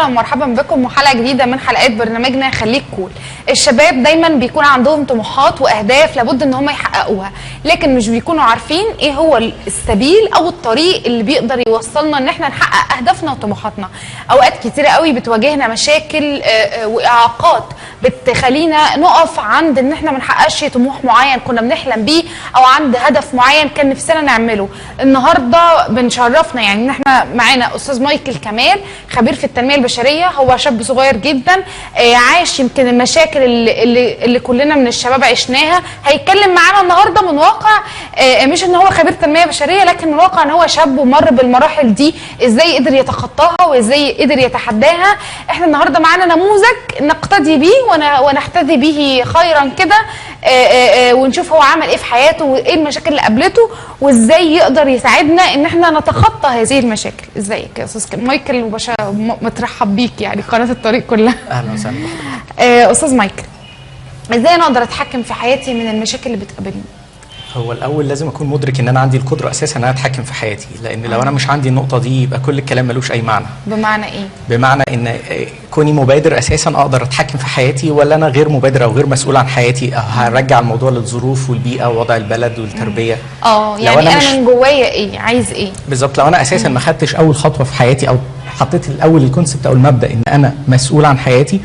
مرحبا بكم وحلقه جديده من حلقات برنامجنا خليك كول. الشباب دايما بيكون عندهم طموحات واهداف لابد ان هم يحققوها، لكن مش بيكونوا عارفين ايه هو السبيل او الطريق اللي بيقدر يوصلنا ان احنا نحقق اهدافنا وطموحاتنا. اوقات كتيره قوي بتواجهنا مشاكل واعاقات بتخلينا نقف عند ان احنا ما نحققش طموح معين كنا بنحلم بيه او عند هدف معين كان نفسنا نعمله. النهارده بنشرفنا يعني ان احنا معانا استاذ مايكل كمال، خبير في التنميه البشريه. هو شاب صغير جدا عاش يمكن المشاكل اللي كلنا من الشباب عشناها. هيتكلم معانا النهارده من واقع مش ان هو خبير تنميه بشريه، لكن من واقع ان هو شاب ومر بالمراحل دي، ازاي قدر يتخطاها وازاي قدر يتحداها. احنا النهارده معانا نموذج نقتدي بيه ونحتذي به خيرا كده، ونشوف هو عمل ايه في حياته وايه المشاكل اللي قابلته وازاي يقدر يساعدنا ان احنا نتخطى هذه المشاكل. ازيك يا استاذ مايكل؟ مترحب بيك يعني قناه الطريق كلها. اهلا وسهلا استاذ مايكل، ازاي انا اقدر اتحكم في حياتي من المشاكل اللي بتقابلني؟ هو الاول لازم اكون مدرك ان انا عندي القدره اساسا ان انا اتحكم في حياتي، لان لو انا مش عندي النقطه دي يبقى كل الكلام ملوش اي معنى. بمعنى ايه؟ بمعنى ان كوني مبادر اساسا اقدر اتحكم في حياتي، ولا انا غير مبادر او غير مسؤول عن حياتي، هرجع الموضوع للظروف والبيئه ووضع البلد والتربيه. يعني انا من جوايا ايه عايز ايه بالظبط. لو انا اساسا ما خدتش اول خطوه في حياتي او حطيت الاول الكونسبت او المبدا ان انا مسؤول عن حياتي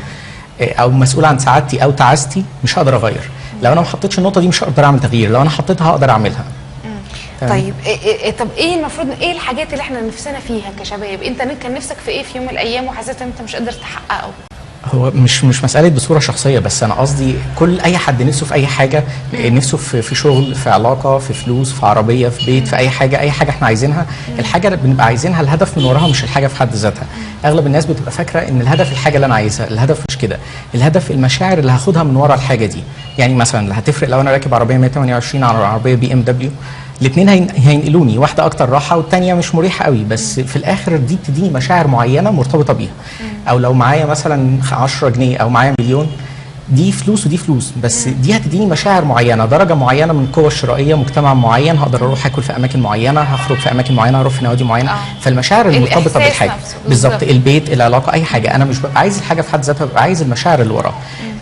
او مسؤول عن سعادتي او تعاستي، مش هقدر اغير. لو انا ما حطيتش النقطه دي مش هقدر اعمل تغيير، لو انا حطيتها هقدر اعملها. طيب طب ايه المفروض، ايه الحاجات اللي احنا نفسنا فيها كشباب؟ انت كان نفسك في ايه في يوم من الايام وحسيت ان انت مش قادر تحققه؟ هو مش مساله بصوره شخصيه، بس انا قصدي كل اي حد نفسه في اي حاجه، نفسه في شغل، في علاقه، في فلوس، في عربيه، في بيت، في اي حاجه احنا عايزينها. الحاجه اللي بنبقى عايزينها الهدف من وراها مش الحاجه في حد ذاتها. اغلب الناس بتبقى فاكره ان الهدف الحاجه اللي انا عايزها، الهدف مش كده. الهدف المشاعر اللي هاخدها من ورا الحاجه دي. يعني مثلا اللي هتفرق لو انا راكب عربيه 128 على عربيه BMW، الاثنين هينقلوني، واحده اكتر راحه والثانيه مش مريحه قوي، بس في الاخر دي بتديني مشاعر معينه مرتبطه بيها. او لو معايا مثلا 10 جنيه او معايا مليون، دي فلوس ودي فلوس، بس دي هتديني مشاعر معينه، درجه معينه من القوه الشرائيه، مجتمع معين، هقدر اروح اكل في اماكن معينه، هخرج في اماكن معينه، اروح في نوادي معينه. فالمشاعر المرتبطه بالحاجه بالظبط، البيت، العلاقه، اي حاجه. انا مش ببقى عايز الحاجه في حد ذاتها، ببقى عايز المشاعر اللي وراها.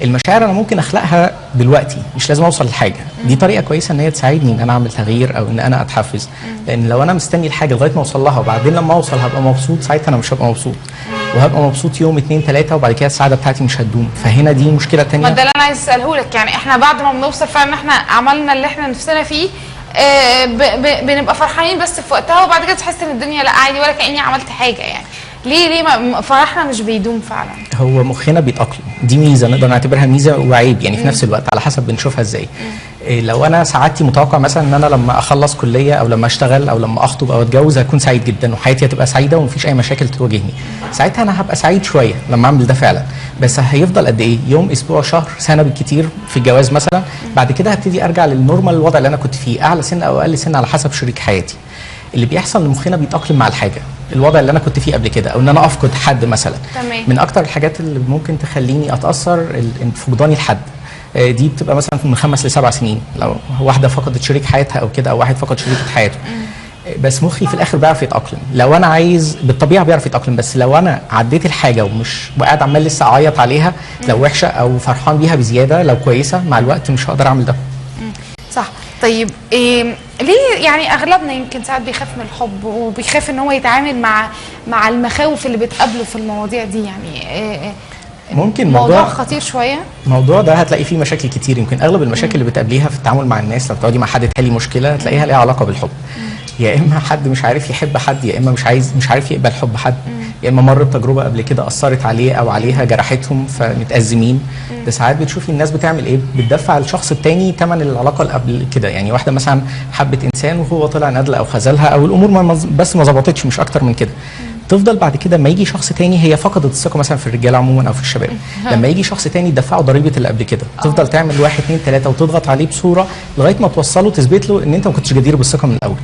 المشاعر انا ممكن اخلقها دلوقتي، مش لازم اوصل للحاجه دي. طريقه كويسه ان هي تساعدني ان انا اعمل تغيير او ان انا اتحفز، لان لو انا مستني الحاجه لغايه ما اوصل لها وبعدين لما اوصل هبقى مبسوط، ساعتها انا مش هبقى مبسوط، وهبقى مبسوط يوم 2 3 وبعد كده السعاده بتاعتي مش هتدوم. فهنا دي مشكله ثانيه. ما ده اللي انا عايز اساله لك، يعني احنا بعد ما بنوصل فعلا احنا عملنا اللي احنا نفسنا فيه، بنبقى فرحانين بس في وقتها، وبعد كده تحس ان الدنيا لا عادي ولا كاني عملت حاجه. يعني ليه فرحنا مش بيدوم فعلا؟ هو مخنا بيتاقلم، دي ميزه نقدر نعتبرها ميزه وعيب يعني في نفس الوقت، على حسب بنشوفها ازاي. لو انا سعادتي متوقع مثلا ان انا لما اخلص كليه او لما اشتغل او لما اخطب او اتجوز هكون سعيد جدا وحياتي هتبقى سعيده ومفيش اي مشاكل تواجهني، ساعتها انا هبقى سعيد شويه لما اعمل ده فعلا. بس هيفضل قد ايه؟ يوم، اسبوع، شهر، سنه بالكتير في الجواز مثلا. بعد كده هبتدي ارجع للنورمال، الوضع اللي انا كنت فيه، اعلى سن او اقل سن على حسب شريك حياتي. اللي بيحصل ان مخنا بيتاقلم مع الحاجه، الوضع اللي انا كنت فيه قبل كده، او ان انا افقد حد مثلا. تمام. من اكتر الحاجات اللي ممكن تخليني اتاثر فقداني الحد. دي بتبقى مثلا من 5 ل 7 سنين، لو واحده فقدت شريك حياتها او كده، او واحد فقد شريكه حياته. بس مخي في الاخر بيعرف يتاقلم. لو انا عايز بالطبيعه بيعرف يتاقلم، بس لو انا عديت الحاجه وقاعد عمال لسه اعيط عليها لو وحشه، او فرحان بيها بزياده لو كويسه، مع الوقت مش هقدر اعمل ده. صح. طيب ليه يعني اغلبنا يمكن ساعات بيخاف من الحب وبيخاف ان هو يتعامل مع المخاوف اللي بتقابله في المواضيع دي؟ يعني ممكن موضوع خطير شويه. الموضوع ده هتلاقي فيه مشاكل كتير. يمكن اغلب المشاكل اللي بتقابليها في التعامل مع الناس، لو بتقعدي مع حد تحلي مشكله هتلاقيها ليها علاقه بالحب. يا اما حد مش عارف يحب حد، يا اما مش عارف يقبل حب حد، يا اما مر بتجربه قبل كده اثرت عليه او عليها جرحتهم فمتازمين. ده ساعات بتشوفي الناس بتعمل ايه، بتدفع الشخص التاني ثمن العلاقه اللي قبل كده. يعني واحده مثلا حبت انسان وهو طلع ندل او خذلها، او الامور بس ما ظبطتش، مش اكتر من كده. تفضل بعد كده لما يجي شخص تاني، هي فقدت الثقه مثلا في الرجاله عموما او في الشباب، لما يجي شخص تاني تدفعه ضريبه اللي قبل كده، تفضل تعمل 1 2 3 وتضغط عليه بصوره لغايه ما توصله تثبت له ان انت ما كنتش جدير بالثقه من الاول.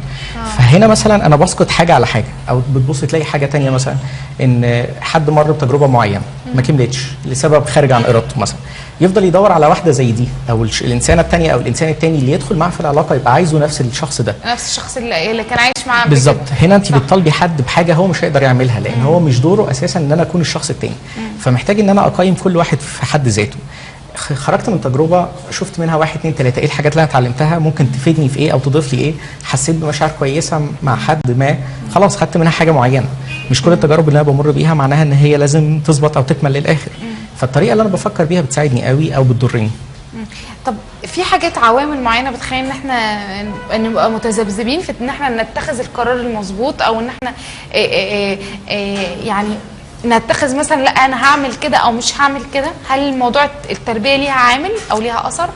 فهنا مثلا انا بسقط حاجه على حاجه، او بتبص تلاقي حاجه تانيه مثلا ان حد مر بتجربه معينه ما كملتش لسبب خارج عن ارادته مثلا، يفضل يدور على واحده زي دي، او الانسانه الثانيه او الانسان الثاني اللي يدخل معاه في العلاقه يبقى عايزه نفس الشخص ده، نفس الشخص اللي كان عايش عايش معاه بالظبط. هنا انت بتطالبي حد بحاجه هو مش هيقدر يعملها، لان هو مش دوره اساسا ان انا اكون الشخص التاني. فمحتاج ان انا اقيم كل واحد في حد ذاته. خرجت من تجربه شفت منها 1 2 3 ايه الحاجات اللي انا اتعلمتها ممكن تفيدني في ايه او تضيف لي ايه. حسيت بمشاعر كويسه مع حد ما، خلاص خدت منها حاجه معينه. مش كل التجارب اللي انا بمر بيها معناها ان هي لازم تظبط او تكمل للاخر. فالطريقه اللي انا بفكر بيها بتساعدني قوي او بتضرني. طب في حاجات عوامل معينه بتخلينا ان احنا نبقى متذبذبين في ان احنا نتخذ القرار المظبوط، او ان احنا يعني نتخذ مثلا لا انا هعمل كده او مش هعمل كده؟ هل الموضوع التربيه ليها عامل او ليها اثر؟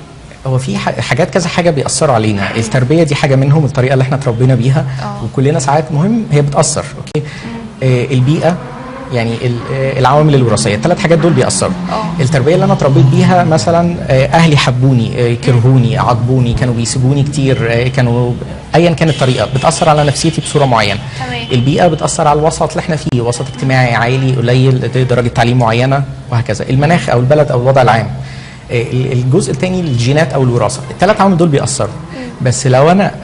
هو في حاجات كذا حاجه بيأثروا علينا. التربيه دي حاجه منهم، الطريقه اللي احنا اتربينا بيها وكلنا ساعات مهم هي بتأثر. اوكي. البيئه، يعني العوامل الوراثيه، ال3 حاجات دول بيأثروا. التربيه اللي انا اتربيت بيها مثلا اهلي حبوني، كرهوني، عاقبوني، كانوا بيسيبوني كتير، كانوا ايا كانت الطريقه بتاثر على نفسيتي بصوره معينه. البيئه بتاثر على الوسط اللي احنا فيه، وسط اجتماعي عالي قليل، درجه تعليم معينه وهكذا. المناخ او البلد او الوضع العام. الجزء الثاني الجينات او الوراثه. ال3 عوامل دول بيأثروا. بس لو انا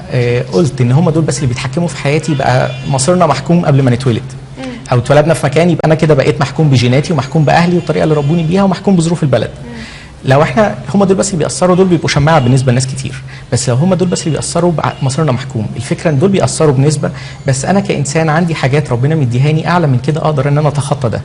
قلت ان هم دول بس اللي بيتحكموا في حياتي، يبقى مصيرنا محكوم قبل ما نتولد. او اتولدنا في مكان، يبقى انا كده بقيت محكوم بجيناتي ومحكوم باهلي والطريقه اللي ربوني بيها ومحكوم بظروف البلد. لو احنا هم دول بس اللي بيأثروا، دول بيبقوا شماعه بالنسبه لناس كتير. بس لو هم دول بس اللي بيأثروا، مصيرنا محكوم. الفكره ان دول بيأثروا بنسبه، بس انا كانسان عندي حاجات ربنا مديهاني اعلى من كده، اقدر ان انا اتخطى ده.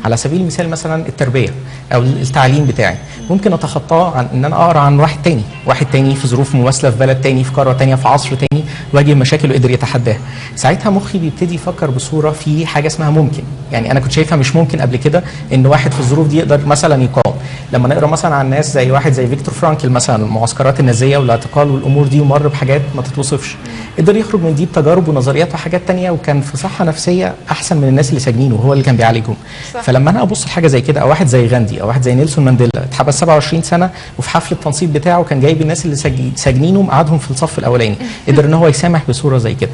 على سبيل المثال مثلا التربيه او التعليم بتاعي ممكن اتخطاه عن ان انا اقرا عن واحد تاني في ظروف مماثله في بلد تاني، في قاره تانيه، في عصر تاني، واجه مشاكل وقدر يتحداها. ساعتها مخي بيبتدي يفكر بصوره في حاجه اسمها ممكن. يعني انا كنت شايفها مش ممكن قبل كده ان واحد في الظروف دي يقدر مثلا يقاوم. لما نقرا مثلا عن ناس زي واحد زي فيكتور فرانكل مثلا، المعسكرات النازيه والاعتقال والامور دي، ومر بحاجات ما تتوصفش، قدر يخرج من دي بتجارب ونظريات وحاجات تانية، وكان في صحه نفسيه احسن من الناس اللي ساجنينه وهو اللي كان بيعالجهم. فلما انا ابص لحاجه زي كده، او واحد زي غاندي او واحد زي نيلسون مانديلا اتحبس 27 سنه، وفي حفل التنصيب بتاعه كان جايب الناس اللي ساجنينه مقعدهم في الصف الاولاني، قدر ان هو يسامح بصوره زي كده.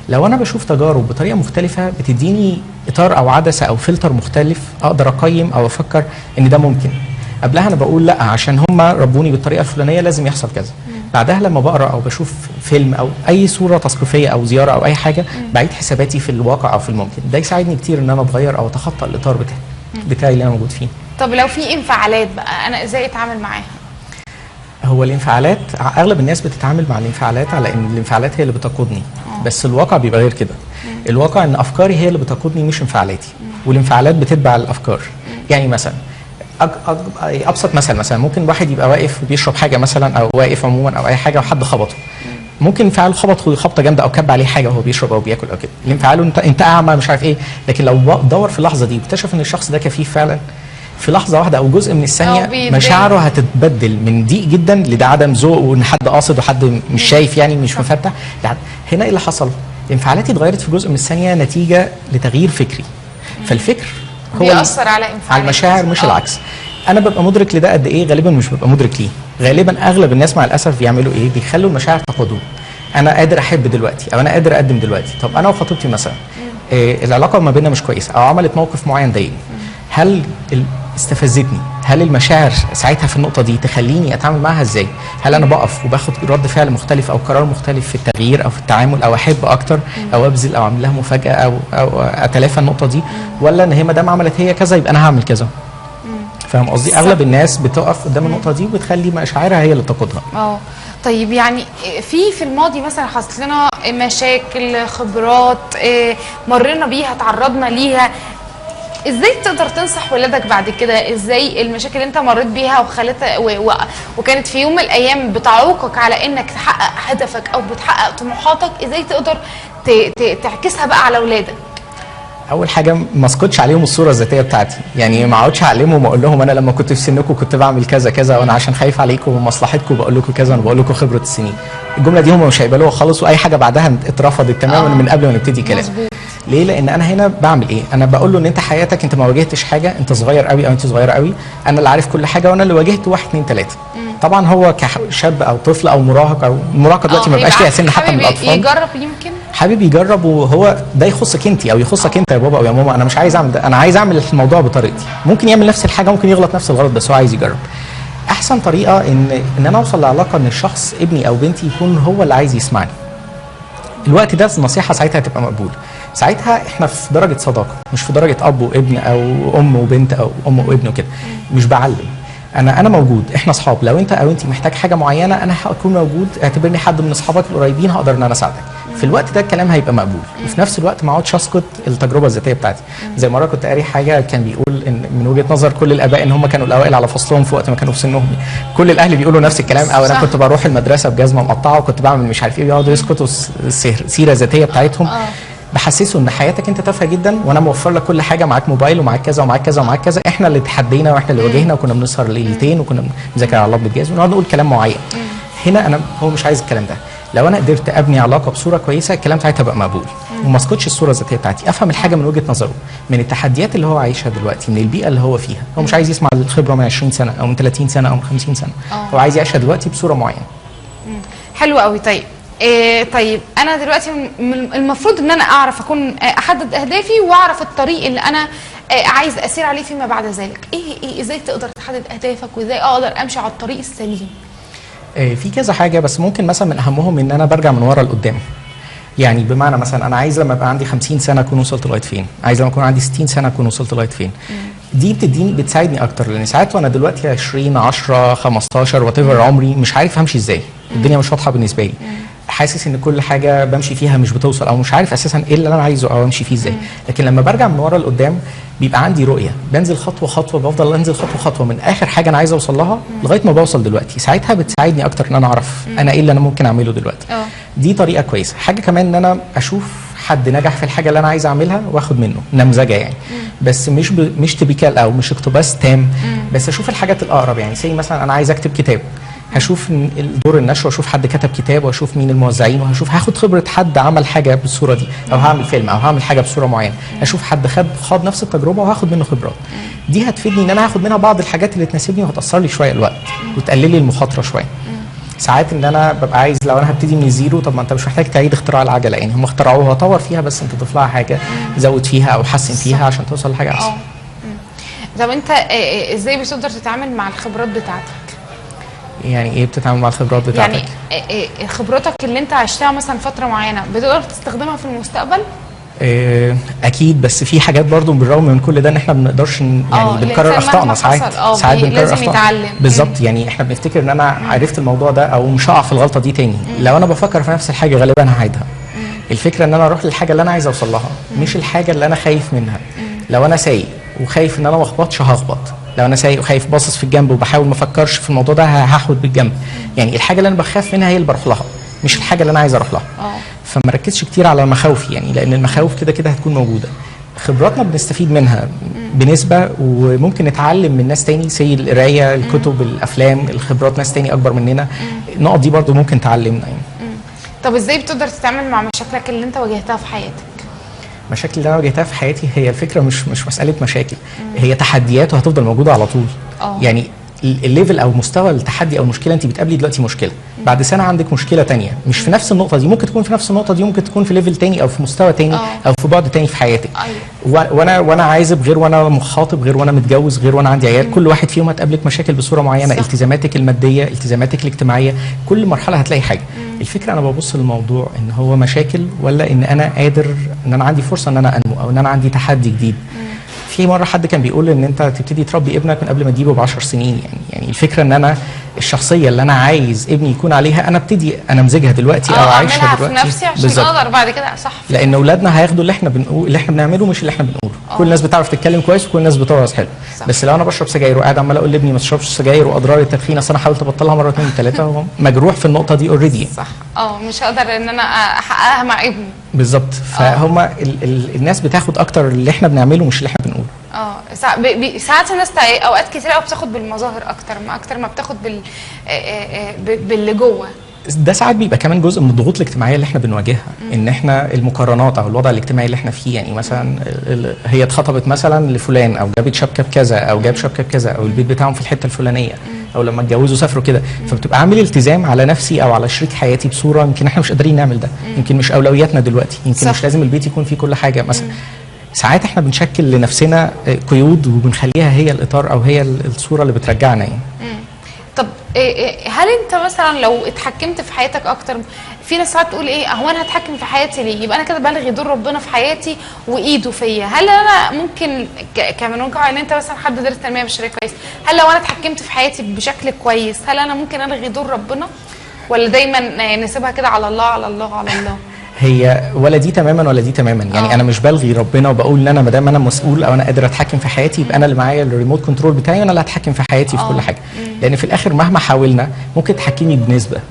لو انا بشوف تجارب بطريقه مختلفه، بتديني اطار او عدسه او فلتر مختلف، اقدر اقيم او افكر ان ده ممكن. قبلها انا بقول لا، عشان هم ربوني بالطريقه الفلانيه لازم يحصل كذا. بعدها لما بقرا او بشوف فيلم او اي صوره تثقيفيه او زياره او اي حاجه، بعيد حساباتي في الواقع او في الممكن. ده يساعدني كتير ان انا اتغير او اتخطى الاطار بتاعي اللي انا موجود فيه. طب لو في انفعالات بقى، انا ازاي اتعامل معاها؟ هو الانفعالات اغلب الناس بتتعامل مع الانفعالات على ان الانفعالات هي اللي بتقودني. بس الواقع بيبقى غير كده. الواقع ان افكاري هي اللي بتقودني مش انفعالاتي، والانفعالات بتتبع الافكار. يعني مثلا ابسط مثلا ممكن واحد يبقى واقف بيشرب حاجه مثلا، او واقف عموما او اي حاجه وحد خبطه، ممكن انفعاله خبطه خبطه جامده او كب عليه حاجه وهو بيشرب او بياكل او كده، الانفعال انت اعمى مش عارف ايه. لكن لو دور في اللحظه دي واكتشف ان الشخص ده كفيف فعلا، في لحظه واحده او جزء من الثانيه مشاعره هتتبدل من ضيق جدا لده عدم ذوق، وان حد قاصد وحد مش شايف يعني مش مفتح. هنا ايه اللي حصل؟ انفعالاتي اتغيرت في جزء من الثانيه نتيجه لتغيير فكري. فالفكر هو بيأثر على انفعالاتي، على المشاعر مش العكس. انا ببقى مدرك لده قد ايه؟ غالبا مش ببقى مدرك ليه. غالبا اغلب الناس مع الاسف بيعملوا ايه؟ بيخلوا المشاعر تقودهم. انا قادر احب دلوقتي، او انا قادر اقدم دلوقتي. طب انا وخطيبتي مثلا العلاقه ما بيننا مش كويسه، او عملت موقف معين ضايقني، هل استفزتني؟ هل المشاعر ساعتها في النقطه دي تخليني اتعامل معاها ازاي؟ هل انا بقف وباخد رد فعل مختلف او قرار مختلف في التغيير او في التعامل، او احب اكتر او ابذل او اعمل لها مفاجاه او اتلافى النقطه دي، ولا ان هي ما دام عملت هي كذا يبقى انا هعمل كذا؟ فاهم قصدي؟ اغلب الناس بتقف قدام النقطه دي وبتخلي مشاعرها هي اللي تقودها. طيب يعني في الماضي مثلا حصلت لنا مشاكل، خبرات مرينا بيها، تعرضنا ليها، ازاي تقدر تنصح ولادك بعد كده؟ ازاي المشاكل اللي انت مريت بيها وخلتها وكانت في يوم من الايام بتعوقك على انك تحقق هدفك او بتحقق طموحاتك، ازاي تقدر تعكسها بقى على ولادك؟ اول حاجه ما اسكتش عليهم الصوره الذاتيه بتاعتي، يعني ما اقعدش اعلمهم واقول لهم انا لما كنت في سنكم كنت بعمل كذا كذا، وانا عشان خايف عليكم ومصلحتكم بقول لكم كذا، انا بقول لكم خبره السنين. الجمله دي هم مش هيقبلوها خالص، واي حاجه بعدها اترفضت تماما من قبل ما نبتدي كلام. ليه؟ لان انا هنا بعمل ايه؟ انا بقول له ان انت حياتك انت ما واجهتش حاجه، انت صغير قوي او انت صغيره قوي، انا اللي عارف كل حاجه وانا اللي واجهت 1 2 3. طبعا هو كشاب او طفل او مراهق، او المراهقه دلوقتي ما بقاش ليها سن حتى من الاطفال، يجرب يمكن حابب يجرب، وهو ده يخصك انت او يخصك انت يا بابا او يا ماما. انا مش عايز اعمل ده، انا عايز اعمل الموضوع بطريقتي. ممكن يعمل نفس الحاجه، ممكن يغلط نفس الغلط، بس هو عايز يجرب. احسن طريقه ان انا اوصل لعلاقه ان الشخص ابني او بنتي يكون هو اللي عايز يسمعني. الوقت ده النصيحه ساعتها هتبقى مقبوله. ساعتها احنا في درجه صداقه، مش في درجه اب وابن او ام وبنت او ام وابن وكده. مش بعلم، انا موجود، احنا اصحاب، لو انت او انت محتاج حاجه معينه انا هكون موجود، اعتبرني حد من اصحابك القريبين هقدر ان انا اساعدك. في الوقت ده الكلام هيبقى مقبول، وفي نفس الوقت ما اقعدش اسكت التجربه الذاتيه بتاعتي. زي مره كنت قاري حاجه كان بيقول ان من وجهه نظر كل الاباء ان هم كانوا الاوائل على فصلهم في وقت ما كانوا في سنهم. كل الاهل بيقولوا نفس الكلام، او انا كنت بروح المدرسه بجزمه مقطعه وكنت بعمل مش عارف ايه، بيقعدوا يسكتوا السيره الذاتيه بتاعتهم. بحسسه ان حياتك انت تافهه جدا، وانا موفر لك كل حاجه، معاك موبايل ومعاك كذا ومعاك كذا ومعاك كذا، احنا اللي تحدينا واحنا اللي واجهنا وكنا بنسهر ليلتين وكنا بنذاكر على الله بالجاز ونقعد نقول كلام معين. هنا هو مش عايز الكلام ده. لو انا قدرت ابني علاقه بصوره كويسه الكلام ساعتها بقى مقبول، وما اسكتش الصوره الذاتيه بتاعتي، افهم الحاجه من وجهه نظره، من التحديات اللي هو عايشها دلوقتي، من البيئه اللي هو فيها. هو مش عايز يسمع الخبره من 20 سنه او من 30 سنه او من 50 سنه، هو عايز يعيشها دلوقتي بصوره معينه. حلو قوي. طيب طيب انا دلوقتي المفروض ان انا اعرف اكون احدد اهدافي واعرف الطريق اللي انا عايز اسير عليه فيما بعد ذلك. ايه ازاي تقدر تحدد اهدافك وازاي اقدر امشي على الطريق السليم؟ في كذا حاجه، بس ممكن مثلا من اهمهم ان انا برجع من ورا لقدام. يعني بمعنى مثلا انا عايز لما ابقى عندي 50 سنه اكون وصلت لغايه فين، عايز لما اكون عندي 60 سنه اكون وصلت لغايه فين. دي بتساعدني اكتر، لان ساعات وانا دلوقتي 20 10 15 وات ايفر عمري مش عارف همشي ازاي، الدنيا مش واضحه بالنسبه لي، حاسس ان كل حاجه بمشي فيها مش بتوصل، او مش عارف اساسا ايه اللي انا عايزه او امشي فيه ازاي. لكن لما برجع من ورا لقدام بيبقى عندي رؤيه، بنزل خطوه خطوه، بفضل انزل خطوه خطوه من اخر حاجه انا عايز اوصل لها لغايه ما بوصل دلوقتي. ساعتها بتساعدني اكتر ان انا اعرف انا ايه اللي انا ممكن اعمله دلوقتي. دي طريقه كويسه. حاجه كمان ان انا اشوف حد نجح في الحاجه اللي انا عايز اعملها واخد منه نمذجه يعني، بس مش تبيكال او مش اقتباس تام، بس اشوف الحاجات الاقرب. يعني زي مثلا انا عايز اكتب كتاب، هشوف دور النشر واشوف حد كتب كتاب واشوف مين الموزعين، وهشوف هاخد خبره حد عمل حاجه بالصوره دي، او هعمل فيلم او هعمل حاجه بصوره معينه، اشوف حد خاض نفس التجربه وهاخد منه خبرات. دي هتفيدني ان انا هاخد منها بعض الحاجات اللي تناسبني وهتاثر لي شويه الوقت وتقلل لي المخاطره شويه. ساعات ان انا ببقى عايز لو انا هبتدي من الزيرو، طب ما انت مش محتاج تعيد اختراع العجله، يعني هم اخترعوها طور فيها، بس انت تضيف لها حاجه، زود فيها او حسن فيها عشان توصل لحاجه احسن. طب انت ازاي بتقدر تتعامل مع الخبرات بتاعتك؟ يعني ايه بتتعامل مع الخبرات بتاعتك؟ يعني خبراتك اللي انت عشتها مثلا فتره معينه بتقدر تستخدمها في المستقبل؟ اكيد، بس في حاجات برضو بالرغم من كل ده ان احنا ما بنقدرش يعني بنكرر اخطائنا ساعات بنكرر اخطائنا. بالظبط، يعني احنا بنفتكر ان انا عرفت الموضوع ده او مش هقع في الغلطه دي تاني. لو انا بفكر في نفس الحاجه غالبا هعيدها. الفكره ان انا اروح للحاجه اللي انا عايز اوصل لها، مش الحاجه اللي انا خايف منها. لو انا سايق وخايف ان انا ما اخبطش هخبط، لو انا سايق وخايف باصص في الجنب وبحاول ما افكرش في الموضوع ده هحود بالجنب. يعني الحاجه اللي انا بخاف منها هي اللي بروح لها، مش الحاجه اللي انا عايز اروح لها. فما ركزش كتير على مخاوفي، يعني لان المخاوف كده كده هتكون موجوده. خبراتنا بنستفيد منها بنسبه، وممكن نتعلم من ناس تاني، زي القرايه، الكتب، الافلام، الخبرات ناس تاني اكبر مننا. النقط دي برضو ممكن تعلمنا يعني. طب ازاي بتقدر تتعامل مع مشاكلك اللي انت واجهتها في حياتك؟ المشاكل اللي انا واجهتها في حياتي هي الفكره مش مساله مشاكل، هي تحديات وهتفضل موجوده على طول. يعني الليفل او مستوى التحدي او المشكله، انت بتقابلي دلوقتي مشكله، بعد سنه عندك مشكله تانية مش في نفس النقطه دي، ممكن تكون في نفس النقطه دي، ممكن تكون في ليفل تاني او في مستوى تاني او في بعد تاني في حياتك. وانا عازب غير وانا مخاطب غير وانا متجوز غير وانا عندي عيال. كل واحد فيهم هتقابلك مشاكل بصوره معينه، التزاماتك الماديه، التزاماتك الاجتماعيه، كل مرحله هتلاقي حاجه. الفكره انا ببص للموضوع ان هو مشاكل ولا ان انا قادر، ان انا عندي فرصه ان انا انمو او ان انا عندي تحدي جديد. في مره حد كان بيقول ان انت تبتدي تربي ابنك من قبل ما تجيبه ب10 سنين. يعني الفكره ان انا الشخصيه اللي انا عايز ابني يكون عليها انا ابتدي انمذجها دلوقتي او اعيشها دلوقتي في نفسي عشان اقدر بعد كده صح. لان اولادنا هياخدوا اللي احنا بنعمله مش اللي احنا بنقوله. كل الناس بتعرف تتكلم كويس وكل الناس بتوعظ حلو، بس لو انا بشرب سجاير وقاعد عمال اقول لابني ما تشربش سجاير واضرار التدخين، اصل انا حاولت ابطلها مره 2 3، هو مجروح في النقطه دي اوريدي. صح. مش هقدر ان انا احققها مع ابني. بالظبط. فهم الناس بتاخد اكتر اللي احنا بنعمله مش اللي احنا بنقوله. ساعات الناس اوقات كتير قوي بتاخد بالمظاهر اكتر ما بتاخد باللي جوه. ده ساعات بيبقى كمان جزء من الضغوط الاجتماعيه اللي احنا بنواجهها، ان احنا المقارنات او الوضع الاجتماعي اللي احنا فيه. يعني مثلا هي اتخطبت مثلا لفلان، او جابت شبكه بكذا، او جاب شبكه بكذا، او البيت بتاعهم في الحته الفلانيه، او لما اتجوزوا سافروا كده. فبتبقى عامل التزام على نفسي او على شريك حياتي بصوره يمكن احنا مش قادرين نعمل ده، يمكن مش اولوياتنا دلوقتي، يمكن صح. مش لازم البيت يكون فيه كل حاجه مثلا. ساعات احنا بنشكل لنفسنا قيود وبنخليها هي الاطار او هي الصوره اللي بترجعنا يعني. طب هل انت مثلا لو اتحكمت في حياتك اكتر في ناس ساعات تقول ايه هو انا هتحكم في حياتي ليه؟ يبقى انا كده بلغي دور ربنا في حياتي وايده فيا. هل انا ممكن كمن وجهه ان انت مثلا حد درس تنميه بشريه كويس، هل لو انا اتحكمت في حياتي بشكل كويس هل انا ممكن الغي دور ربنا؟ ولا دايما نسيبها كده على الله على الله على الله؟ هي ولا دي تماما ولا دي تماما، يعني انا مش بلغي ربنا وبقول ان انا ما دام انا مسؤول او انا قادر اتحكم في حياتي يبقى انا اللي معايا الريموت كنترول بتاعي وانا اللي هتحكم في حياتي في كل حاجه. لان في الاخر مهما حاولنا ممكن تحكمي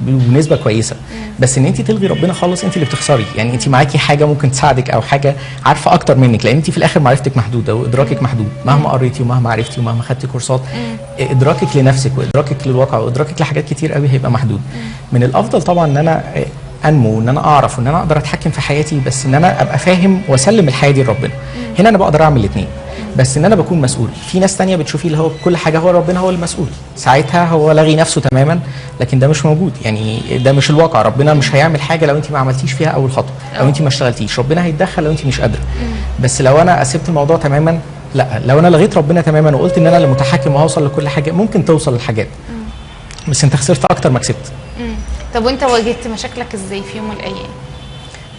بنسبه كويسه، بس ان انت تلغي ربنا خالص انت اللي بتخسري. يعني انت معاكي حاجه ممكن تساعدك او حاجه عارفه اكتر منك، لان انت في الاخر معرفتك محدوده وادراكك محدود مهما قريتي ومهما عرفتي ومهما خدتي كورسات. ادراكك لنفسك وادراكك للواقع وادراكك لحاجات كتير قوي هيبقى محدود. من الافضل طبعا ان انا انمو، ان انا اعرف ان انا اقدر اتحكم في حياتي، بس ان انا ابقى فاهم واسلم الحياه دي لربنا. هنا انا بقدر اعمل الاثنين، بس ان انا بكون مسؤول. في ناس تانية بتشوفي اللي هو كل حاجه هو ربنا هو المسؤول، ساعتها هو لغي نفسه تماما. لكن ده مش موجود، يعني ده مش الواقع. ربنا مش هيعمل حاجه لو انت ما عملتيش فيها اول خطوه، لو انت ما اشتغلتيش. ربنا هيتدخل لو انت مش قادره، بس لو انا سبت الموضوع تماما لا. لو انا لغيت ربنا تماما وقلت ان انا اللي متحكم وهوصل لكل حاجه، ممكن توصل للحاجات بس انت خسرت اكتر ما كسبت. طب وانت واجهت مشاكلك ازاي في يوم من الايام؟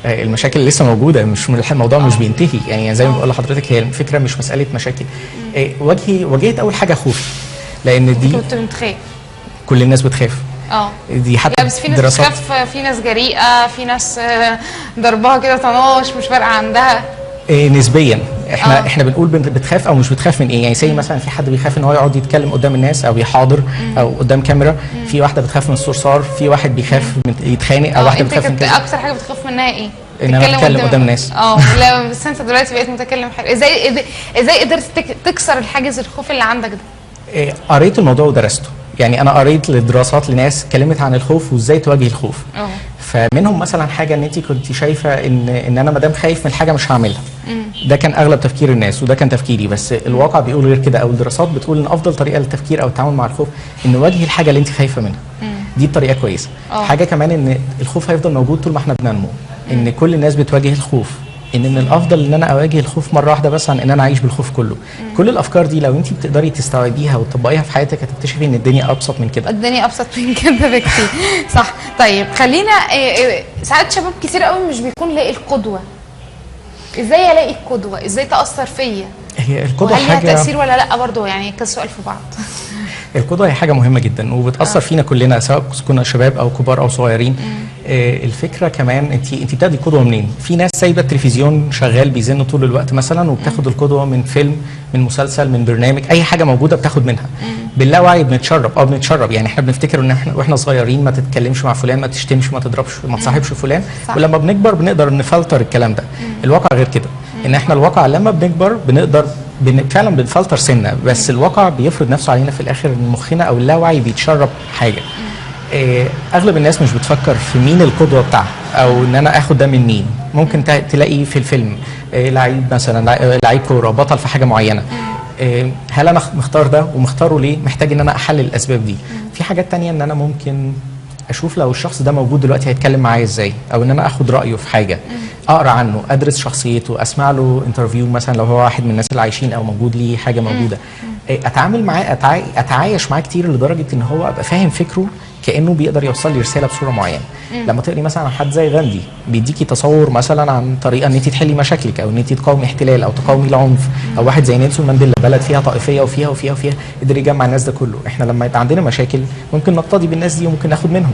المشاكل لسه موجوده، مش الموضوع مش بينتهي. يعني زي ما بقول لحضرتك هي الفكره مش مساله مشاكل. واجهت اول حاجه خوف، لان دي كنت بتخاف. كل الناس بتخاف. دي حتى بس في ناس بتخاف، في ناس جريئه، في ناس ضربها كده طناش مش فارقه عندها. نسبيا احنا بنقول بتخاف او مش بتخاف من ايه. يعني زي مثلا في حد بيخاف ان هو يقعد يتكلم قدام الناس او يحاضر او قدام كاميرا، في واحده بتخاف من الصرصار، في واحد بيخاف من يتخانق، او واحده بتخاف من كده. اكتر حاجه بتخاف منها ايه؟ ان انا اتكلم قدام الناس. لا بس انت دلوقتي بقيت متكلم حلو. ازاي قدرت تكسر الحاجز الخوف اللي عندك ده؟ قريت الموضوع ودرسته. يعني انا قريت لدراسات لناس اتكلمت عن الخوف وازاي تواجه الخوف. فمنهم مثلا حاجه ان انت كنت شايفه ان انا ما دام خايف من حاجه مش هعملها. ده كان اغلب تفكير الناس وده كان تفكيري، بس الواقع بيقول غير كده، او الدراسات بتقول ان افضل طريقه للتفكير او التعامل مع الخوف ان نواجه الحاجه اللي انت خايفه منها. دي الطريقه كويسه. حاجه كمان ان الخوف هيفضل موجود طول ما احنا بننمو، ان كل الناس بتواجه الخوف، ان من الافضل ان انا اواجه الخوف مره واحده بس عن ان انا اعيش بالخوف كله. كل الافكار دي لو انت بتقدري تستوعبيها وتطبقيها في حياتك هتكتشفي ان الدنيا ابسط من كده. الدنيا ابسط من كده بكتير. صح. طيب خلينا ساعات شباب كتير قوي مش بيكون لاقي القدوه. ازاي الاقي القدوه؟ ازاي تاثر فيا؟ هي القدوه حاجه هل لها تاثير ولا لا؟ برضه يعني كذا سؤال في بعض. القدوه هي حاجه مهمه جدا وبتاثر فينا كلنا سواء كنا شباب او كبار او صغيرين. الفكره كمان انت بتاخدي قدوه منين؟ في ناس سايبه التلفزيون شغال بيزن طول الوقت مثلا وبتاخد القدوه من فيلم، من مسلسل، من برنامج، اي حاجه موجوده بتاخد منها. باللاوعي بنتشرب. يعني احنا بنفتكر ان احنا واحنا صغيرين ما تتكلمش مع فلان، ما تشتمش، ما تضربش، ما تصاحبش فلان. ولما بنكبر بنقدر نفلتر الكلام ده. الواقع غير كده، ان احنا الواقع لما بنكبر بنقدر فعلا بنفلتر سنه، بس الواقع بيفرض نفسه علينا في الاخر. ان مخنا او اللاوعي بيتشرب حاجه. اغلب الناس مش بتفكر في مين القدوه بتاعها او ان انا اخد ده من مين. ممكن تلاقي في الفيلم لعيب مثلا، لعيب كوره بطل في حاجه معينه، هل انا مختار ده ومختاره ليه؟ محتاج ان انا احلل الاسباب دي. في حاجات تانية ان انا ممكن اشوف لو الشخص ده موجود دلوقتي هيتكلم معايا ازاي، او ان انا اخد رايه في حاجه، اقرا عنه، ادرس شخصيته، اسمع له انترفيو مثلا لو هو واحد من الناس اللي عايشين او موجود ليه حاجه موجوده، اتعامل معاه، اتعايش معاه كتير لدرجه ان هو ابقى فاهم فكره كانه بيقدر يوصل لي رساله بصوره معينه. لما تقري مثلا عن حد زي غاندي بيديكي تصور مثلا عن طريقه ان انت تحلي مشاكلك او ان انت تقاومي احتلال او تقاومي العنف، او واحد زي نيلسون مانديلا بلد فيها طائفيه وفيها وفيها وفيها قدر يجمع الناس ده كله. احنا لما يبقى عندنا مشاكل ممكن نقتدي بالناس دي وممكن ناخد منهم.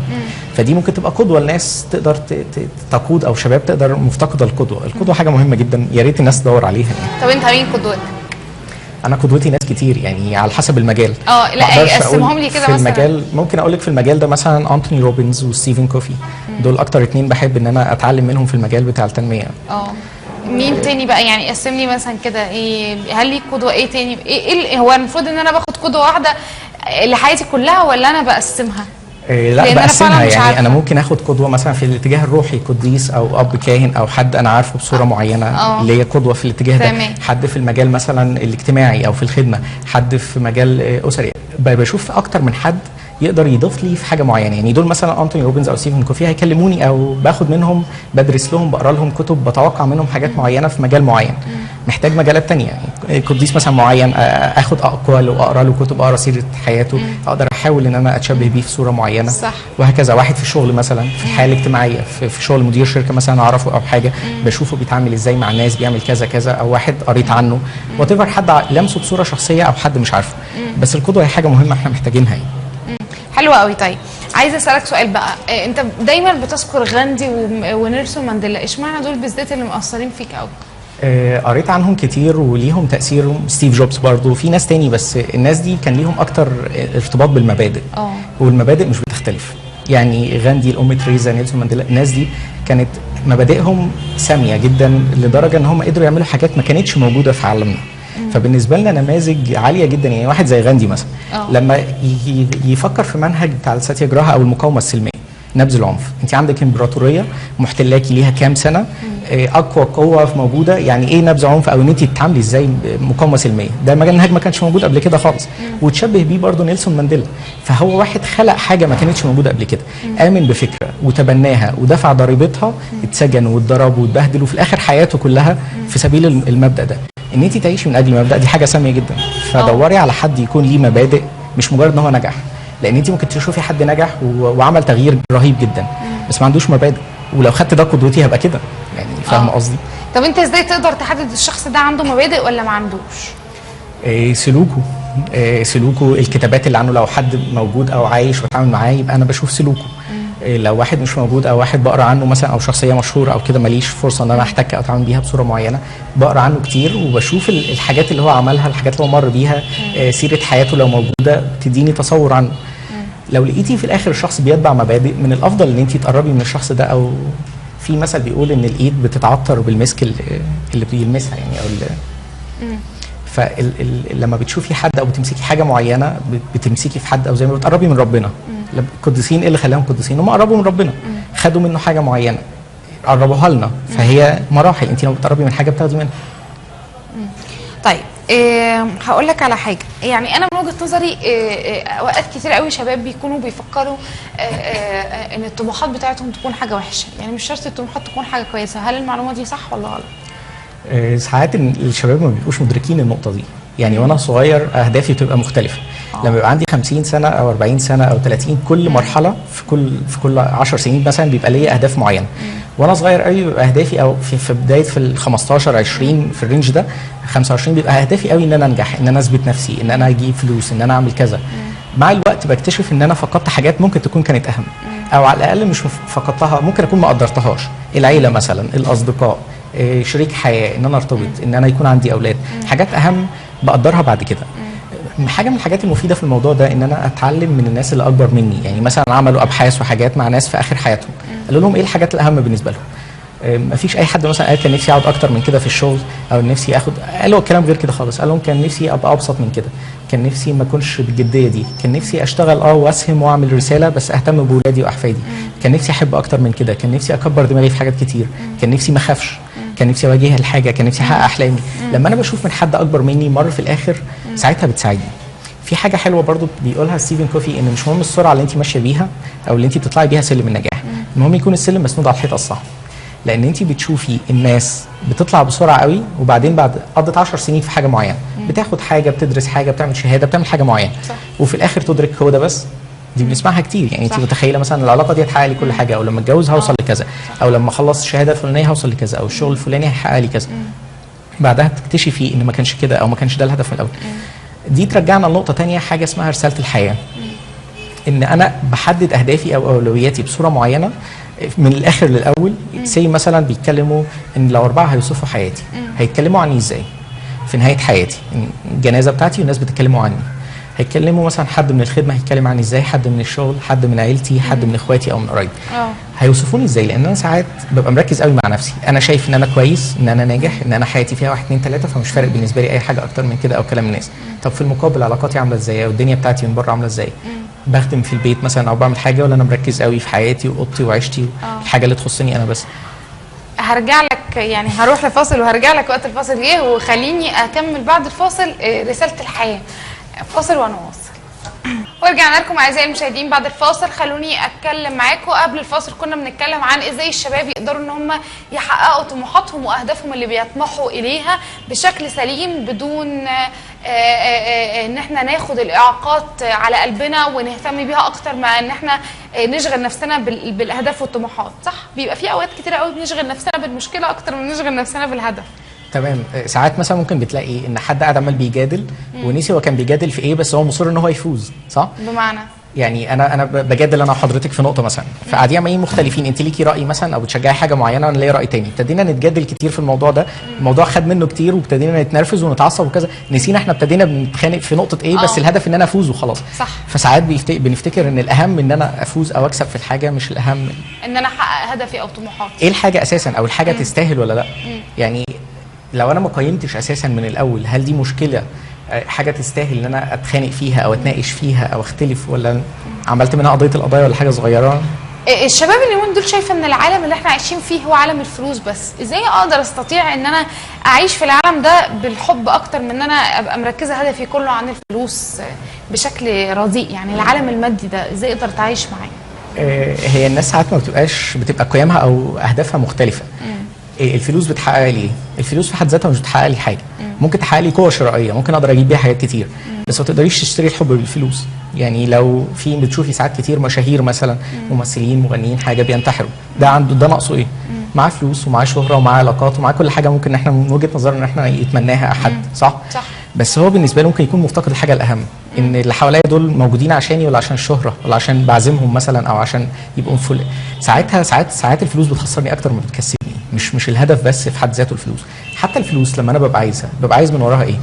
فدي ممكن تبقى قدوه لناس تقدر تقود، او شباب تقدر مفتقده القدوه. القدوه حاجه مهمه جدا، يا ريت الناس تدور عليها يعني. طب انت مين قدوتك؟ انا قدوتي ناس كتير يعني على حسب المجال. لا قسمهم لي كده مثلا. في المجال ممكن اقول لك في المجال ده مثلا انتوني روبنز وستيفن كوفي. دول اكتر اتنين بحب ان انا اتعلم منهم في المجال بتاع التنميه. مين تاني بقى؟ يعني قسم لي مثلا كده ايه، هل ليك قدوه ايه تاني؟ ايه هو المفروض ان انا باخد قدوه واحده لحياتي كلها ولا انا بقسمها؟ لا بقسمها. يعني انا ممكن اخد قدوه مثلا في الاتجاه الروحي، قديس او اب كاهن او حد انا عارفه بصوره معينه اللي هي قدوه في الاتجاه ده. حد في المجال مثلا الاجتماعي او في الخدمه، حد في مجال اسري. بشوف اكتر من حد يقدر يضيف لي في حاجه معينه. يعني دول مثلا انتوني روبنز او ستيفن كوفي هيكلموني او باخد منهم، بدرس لهم، بقرا لهم كتب، بتوقع منهم حاجات معينه في مجال معين. محتاج مجالات تانية، يعني قديس مثلا معين اخد اقواله واقرا له كتب، اقرا سيره حياته، اقدر احاول ان انا اتشبه بيه في صوره معينه. صح. وهكذا. واحد في الشغل مثلا، في الحياه الاجتماعيه، في شغل مدير شركه مثلا اعرفه او حاجه، بشوفه بيتعامل ازاي مع الناس، بيعمل كذا كذا، او واحد قريت عنه وات ايفر، حد لمسه بصوره شخصيه او حد مش عارفه. بس القدوه هي حاجه مهمه احنا محتاجينها يعني. حلوة قوي. طيب عايزه اسالك سؤال بقى، انت دايما بتذكر غاندي ونيلسون مانديلا، اشمعنى دول بالذات اللي مؤثرين فيك قوي؟ قريت عنهم كتير وليهم تأثيرهم. ستيف جوبز برضه، في ناس تاني، بس الناس دي كان ليهم اكتر ارتباط بالمبادئ. والمبادئ مش بتختلف. يعني غاندي، الام تريزا، نيلسون مانديلا، الناس دي كانت مبادئهم ساميه جدا لدرجه ان هم قدروا يعملوا حاجات ما كانتش موجوده في عالمنا. فبالنسبه لنا نماذج عاليه جدا. يعني واحد زي غاندي مثلا لما يفكر في منهج بتاع الساتياجراها او المقاومه السلميه، نبذ العنف. انت عندك امبراطوريه محتلاكي ليها كام سنه، اقوى قوه موجوده، يعني ايه نبذ عنف او ان انت تتعاملي ازاي مقاومه سلميه، ده منهج ما كانش موجود قبل كده خالص. وتشبه بيه برضه نيلسون مانديلا. فهو واحد خلق حاجه ما كانتش موجوده قبل كده، امن بفكره وتبناها ودفع ضريبتها، اتسجن واتضرب واتبهدل، وفي الاخر حياته كلها في سبيل المبدا ده. ان انت تعيشي من اجل المبدا دي حاجه ساميه جدا. فدوري على حد يكون ليه مبادئ، مش مجرد ان هو نجح. لان انت ممكن تشوفي حد نجح وعمل تغيير رهيب جدا بس ما عندوش مبادئ، ولو خدت ده قدوتي هبقى كده. يعني فاهم قصدي؟ طب انت ازاي تقدر تحدد الشخص ده عنده مبادئ ولا ما عندوش؟ سلوكه. سلوكه، الكتابات اللي عنه، لو حد موجود او عايش واتعامل معاه يبقى انا بشوف سلوكه. لو واحد مش موجود او واحد بقرا عنه مثلا، او شخصيه مشهوره او كده، ماليش فرصه ان انا احتك او اتعامل بيها بصوره معينه، بقرا عنه كتير وبشوف الحاجات اللي هو عملها، الحاجات اللي هو مر بيها، سيره حياته لو موجوده تديني تصور عنه. لو لقيتي في الاخر الشخص بيتبع مبادئ، من الافضل ان انت تقربي من الشخص ده. او في مثل بيقول ان الايد بتتعطر بالمسك اللي بيلمسها، يعني او فلما بتشوفي حد او بتمسكي حاجه معينه، بتمسكي في حد، او زي ما بتقربي من ربنا. القديسين ايه اللي خلاهم قديسين؟ هم قربوا من ربنا، خدوا منه حاجه معينه قربوها لنا. فهي مراحل، انت لما بتقربي من حاجه بتاخدي منها. طيب هقول لك على حاجه. يعني انا من وجهه نظري اوقات كتير قوي شباب بيكونوا بيفكروا ان الطموحات بتاعتهم تكون حاجه وحشه، يعني مش شرط الطموحات تكون حاجه كويسه. هل المعلومه دي صح ولا غلط؟ ساعات الشباب ما بيبقوش مدركين النقطه دي. يعني وانا صغير اهدافي بتبقى مختلفه. لما يبقى عندي 50 سنه او 40 سنه او 30، كل مرحله في كل 10 سنين مثلا بيبقى ليا اهداف معينه. وانا صغير قوي بيبقى اهدافي، او في بدايه في ال 15 20 في الرينج ده 25، بيبقى اهدافي قوي ان انا انجح، ان انا اثبت نفسي، ان انا اجيب فلوس، ان انا اعمل كذا. مع الوقت بكتشف ان انا فقدت حاجات ممكن تكون كانت اهم، او على الاقل مش فقدتها، ممكن اكون ما قدرتهاش. العيله مثلا، الاصدقاء، شريك حياه، ان انا ارتبط، ان انا يكون عندي اولاد، حاجات اهم بقدرها بعد كده. حاجه من الحاجات المفيده في الموضوع ده ان انا اتعلم من الناس اللي اكبر مني. يعني مثلا عملوا ابحاث وحاجات مع ناس في اخر حياتهم، قالوا لهم ايه الحاجات الاهم بالنسبه لهم. ما فيش اي حد مثلا قال كان نفسي اقعد اكتر من كده في الشغل، او نفسي اخد، قالوا الكلام غير كده خالص. قال لهم كان نفسي ابقى ابسط من كده، كان نفسي ما اكونش بالجديه دي، كان نفسي اشتغل واسهم واعمل رساله بس اهتم باولادي واحفادي، كان نفسي احب اكتر من كده، كان نفسي اكبر دماغي في حاجات كتير، كان نفسي ما اخافش، كان نفسي اواجه الحاجه، كان نفسي احقق احلامي. لما انا بشوف من حد اكبر مني مر في الاخر، ساعتها بتساعدني. في حاجه حلوه برضو بيقولها ستيفن كوفي، ان مش مهم السرعه اللي انت ماشيه بيها او اللي انت بتطلعي بيها سلم النجاح، المهم يكون السلم مسنود على الحيطه الصح. لان انت بتشوفي الناس بتطلع بسرعه قوي، وبعدين بعد قضت 10 سنين في حاجه معينه، بتاخد حاجه، بتدرس حاجه، بتعمل شهاده، بتعمل حاجه معينه، وفي الاخر تدرك هو ده بس. دي بنسمعها كتير. يعني انت متخيله مثلا العلاقه دي هتحقق لي كل حاجه، او لما اتجوز هوصل لكذا، او لما اخلص الشهاده الفلانيه هوصل لكذا، او الشغل الفلاني هيحقق لي كذا. بعدها تكتشفي ان ما كانش كده، او ما كانش ده الهدف من الاول. دي ترجعنا لنقطه ثانيه، حاجه اسمها رساله الحياه. ان انا بحدد اهدافي او اولوياتي بصوره معينه من الاخر للاول. زي مثلا بيتكلموا ان لو 4 هيوصفوا حياتي، هيتكلموا عني ازاي في نهايه حياتي؟ الجنازه بتاعتي والناس بيتكلموا عني. هيتكلموا مثلا حد من الخدمه هيتكلم عني ازاي، حد من الشغل، حد من عيلتي، حد من اخواتي او من قرايبي. هيوصفوني ازاي؟ لان انا ساعات ببقى مركز قوي مع نفسي، انا شايف ان انا كويس، ان انا ناجح، ان انا حياتي فيها 1 2 3، فمش فارق بالنسبه لي اي حاجه اكتر من كده او كلام الناس. طب في المقابل علاقاتي عامله ازاي، والدنيا بتاعتي من بره عامله ازاي؟ بخدم في البيت مثلا او بعمل حاجه، ولا انا مركز قوي في حياتي واوضتي وعيشتي الحاجه اللي تخصني انا بس؟ هرجع لك، يعني هروح لفاصل وهرجع لك وقت الفاصل جه، وخليني اكمل بعد الفاصل رساله الحياه. فاصل وانا واصل. ورجعنا لكم اعزائي المشاهدين بعد الفاصل. خلوني اتكلم معاكم. قبل الفاصل كنا بنتكلم عن ازاي الشباب يقدروا ان هم يحققوا طموحاتهم واهدافهم اللي بيطمحوا اليها بشكل سليم، بدون ان احنا ناخد الاعاقات على قلبنا ونهتم بيها اكتر ما ان احنا نشغل نفسنا بالاهداف والطموحات. صح، بيبقى في اوقات كتير قوي بنشغل نفسنا بالمشكله اكتر من نشغل نفسنا بالهدف. تمام. ساعات مثلا ممكن بتلاقي ان حد قاعد عمال بيجادل ونسي هو كان بيجادل في ايه، بس هو مصر ان هو يفوز. صح؟ بمعنى يعني انا بجادل انا وحضرتك في نقطه مثلا، فقاعدين عمالين مختلفين، انت ليكي راي مثلا او بتشجعي حاجه معينه وانا ليا راي تاني، ابتدينا نتجادل كتير في الموضوع ده، الموضوع خد منه كتير وابتدينا نتنرفز ونتعصب وكذا، نسينا احنا ابتدينا بنتخانق في نقطه ايه، بس الهدف ان انا افوز وخلاص. صح. فساعات بنفتكر ان الاهم ان انا افوز او اكسب في الحاجه، مش الاهم ان انا احقق هدفي او طموحاتي. ايه الحاجه اساسا، او الحاجه تستاهل ولا لا. يعني لو انا ما قيمتش اساسا من الاول هل دي مشكله، حاجه تستاهل ان انا اتخانق فيها او اتناقش فيها او اختلف، ولا عملت منها قضيه القضايا ولا حاجه صغيره. الشباب اليومين دول شايفه ان العالم اللي احنا عايشين فيه هو عالم الفلوس بس، ازاي اقدر استطيع ان انا اعيش في العالم ده بالحب اكتر من ان انا ابقى مركزه هدفي كله عن الفلوس بشكل رديء؟ يعني العالم المادي ده ازاي اقدر اتعايش معاه؟ هي الناس ساعات ما بتبقى قيمها او اهدافها مختلفه. الفلوس بتحقق لي ايه؟ الفلوس في حد ذاتها مش بتحقق لي حاجه. ممكن تحقق لي قوه شرائيه، ممكن اقدر اجيب بيها حاجات كتير، بس ما تقدريش تشتري الحب بالفلوس. يعني لو في بتشوفي ساعات كتير مشاهير مثلا، ممثلين مغنيين حاجه بينتحروا، ده ناقصه ايه؟ معاه فلوس ومعاه شهره ومعاه علاقات ومعاه كل حاجه ممكن احنا من وجهه نظرنا ان احنا يتمناها احد. صح؟ بس هو بالنسبه له ممكن يكون مفتقد الحاجه الاهم، ان اللي حواليا دول موجودين عشاني ولا عشان الشهره ولا عشان بعزمهم مثلا او عشان يبقوا ساعتها ساعات الفلوس بتخسرني اكتر ما بتكسبني. مش الهدف بس في حد ذاته الفلوس، حتى الفلوس لما انا ببقى عايز من وراها ايه؟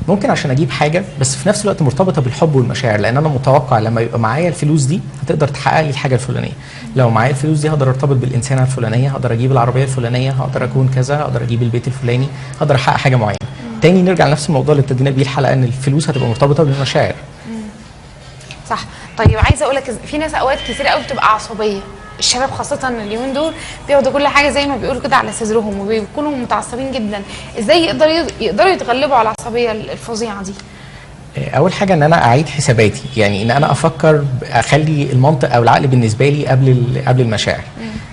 ممكن عشان اجيب حاجه بس في نفس الوقت مرتبطه بالحب والمشاعر، لان انا متوقع لما يبقى معايا الفلوس دي هتقدر تحقق لي الحاجه الفلانيه. لو معايا الفلوس دي هقدر ارتبط بالانسانه الفلانيه، هقدر اجيب العربيه الفلانيه، هقدر اكون كذا، هقدر اجيب البيت الفلاني، هقدر احقق حاجه معينه. تاني نرجع لنفس الموضوع اللي ابتدينا بيه الحلقه، ان الفلوس هتبقى مرتبطه بالمشاعر. صح. طيب عايزه اقول لك في ناس اوقات كتير قوي بتبقى عصبيه، الشباب خاصه اليومين دول بياخدوا كل حاجه زي ما بيقولوا كده على صدرهم وبيكونوا متعصبين جدا. ازاي يقدروا يتغلبوا على العصبيه الفظيعه دي؟ اول حاجه ان انا اعيد حساباتي، يعني ان انا افكر، اخلي المنطق او العقل بالنسبه لي قبل المشاعر.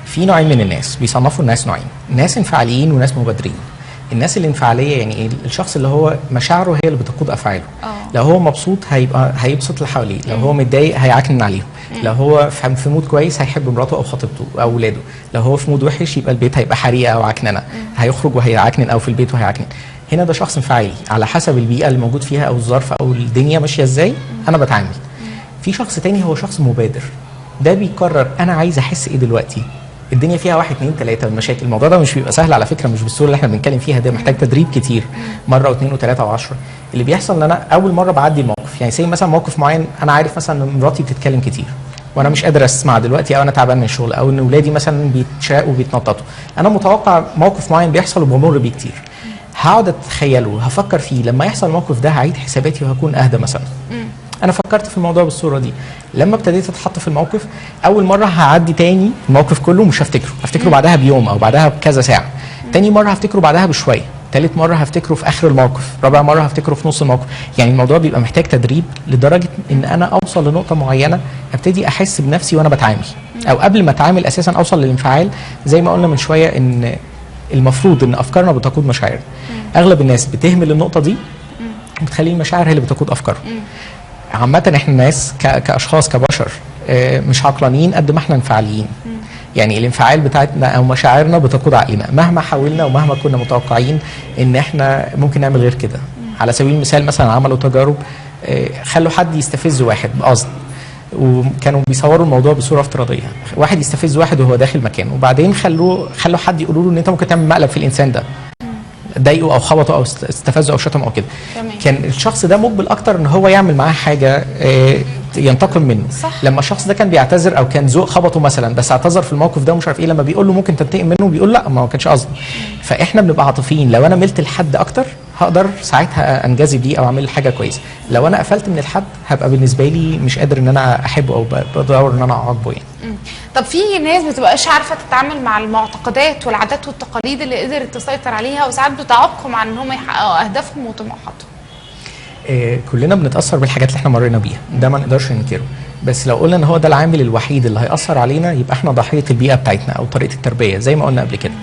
في نوعين من الناس، بيصنفوا الناس نوعين، ناس انفعاليين وناس مبادرين. الناس الانفعاليه يعني الشخص اللي هو مشاعره هي اللي بتقود افعاله. لو هو مبسوط هيبسط اللي حواليه، لو هو متضايق هيعكنن عليهم، لو هو في مود كويس هيحب مراته او خطيبته او اولاده، لو هو في مود وحش يبقى البيت هيبقى حريقه او عكننه، هيخرج وهيعكنن او في البيت وهيعكنن. هنا ده شخص انفعالي، على حسب البيئه اللي موجود فيها او الظرف او الدنيا ماشيه ازاي انا بتعامل. في شخص تاني هو شخص مبادر، ده بيقرر انا عايز احس ايه دلوقتي، الدنيا فيها 1 2 3 المشاكل. الموضوع ده مش بيبقى سهل على فكره، مش بالصوره اللي احنا بنتكلم فيها، ده محتاج تدريب كتير، مره واثنين وثلاثه وعشرة. اللي بيحصل ان انا اول مره بعدي الموقف، يعني زي مثلا موقف معين انا عارف مثلا ان مراتي بتتكلم كتير وانا مش قادر اسمع دلوقتي، او انا تعبان من الشغل، او ان اولادي مثلا بيتشاقوا وبيتنططوا، انا متوقع موقف معين بيحصل وبمر بيه كتير، هقعد اتخيله، هفكر فيه، لما يحصل الموقف ده هعيد حساباتي وهكون اهدى مثلا. انا فكرت في الموضوع بالصوره دي، لما ابتديت اتحط في الموقف اول مره هعدي تاني الموقف كله مش هفتكره بعدها بيوم او بعدها بكذا ساعه، تاني مره هفتكره بعدها بشويه، تالت مره هفتكره في اخر الموقف، رابع مره هفتكره في نص الموقف. يعني الموضوع بيبقى محتاج تدريب لدرجه ان انا اوصل لنقطه معينه ابتدي احس بنفسي وانا بتعامل، او قبل ما اتعامل اساسا اوصل للانفعال. زي ما قلنا من شويه ان المفروض ان افكارنا بتقود مشاعرنا، اغلب الناس بتهمل النقطه دي وبتخلي المشاعر هي اللي بتقود افكارهم. عامة احنا ناس كاشخاص كبشر مش عقلانيين قد ما احنا انفعاليين. يعني الانفعال بتاعتنا او مشاعرنا بتقود عقلنا مهما حاولنا ومهما كنا متوقعين ان احنا ممكن نعمل غير كده. على سبيل المثال مثلا عملوا تجارب، خلوا حد يستفز واحد بقصد، وكانوا بيصوروا الموضوع بصوره افتراضيه، واحد يستفز واحد وهو داخل مكان، وبعدين خلوا حد يقولوا له ان انت ممكن تعمل مقلب في الانسان ده، ضايقه او خبطه او استفزه او شتمه او كده. كان الشخص ده مقبل اكتر ان هو يعمل معاه حاجه ينتقم منه. صح. لما الشخص ده كان بيعتذر او كان ذوق خبطه مثلا بس اعتذر في الموقف ده ومش عارف ايه، لما بيقول له ممكن تنتقم منه بيقول لا ما كانش قصدي. فاحنا بنبقى عاطفيين، لو انا ملت لحد اكتر هقدر ساعتها انجذب ليه او اعمل حاجه كويسه، لو انا قفلت من الحد هبقى بالنسبه لي مش قادر ان انا احبه او بدور ان انا اعاقبه يعني. طب في ناس بتبقاش عارفه تتعامل مع المعتقدات والعادات والتقاليد اللي قدرت تسيطر عليها، وساعات بتعوقهم عن ان هم يحققوا اهدافهم وطموحاتهم. كلنا بنتاثر بالحاجات اللي احنا مرينا بيها، ده ما نقدرش ننكره. بس لو قلنا ان هو ده العامل الوحيد اللي هيأثر علينا، يبقى احنا ضحيه البيئه بتاعتنا او طريقه التربيه زي ما قلنا قبل كده.